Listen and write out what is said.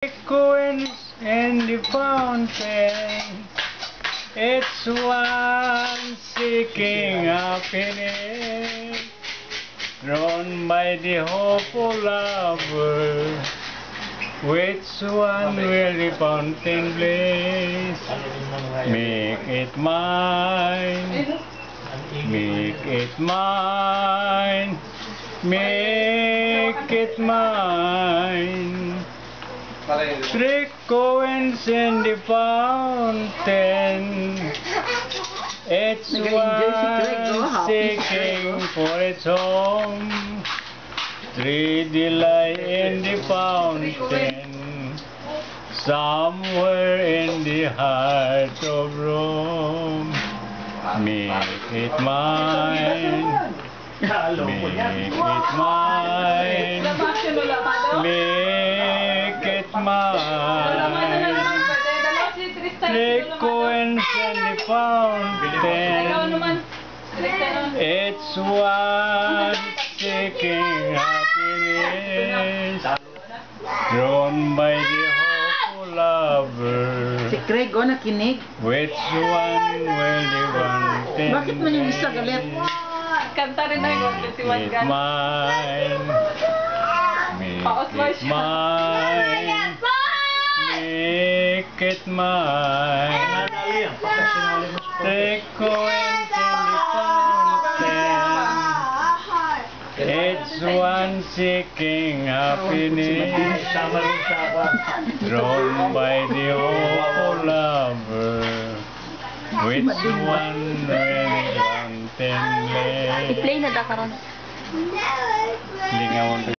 Coins in the fountain, it's one seeking happiness, drawn by the hopeful lover. Which one will the fountain place? Make it mine, make it mine, make it mine. 3 coins in the fountain, it's one seeking for its home. 3 lie in the fountain, somewhere in the heart of Rome. Make it mine, make it mine, make it mine. 3 coins in the fountain, it's one seeking happiness, drawn by the hopeful lover. Si Craig, nakinig. Which one will the fountain? Bakit man yung isa galit? Kanta rin na yung si Juan Gan. Mine, make it mine, make it mine. 3 coins in the fountain, it's one seeking happiness, drawn by the hopeful lover. Which one will the fountain lay? I-play na da karon. Lingaw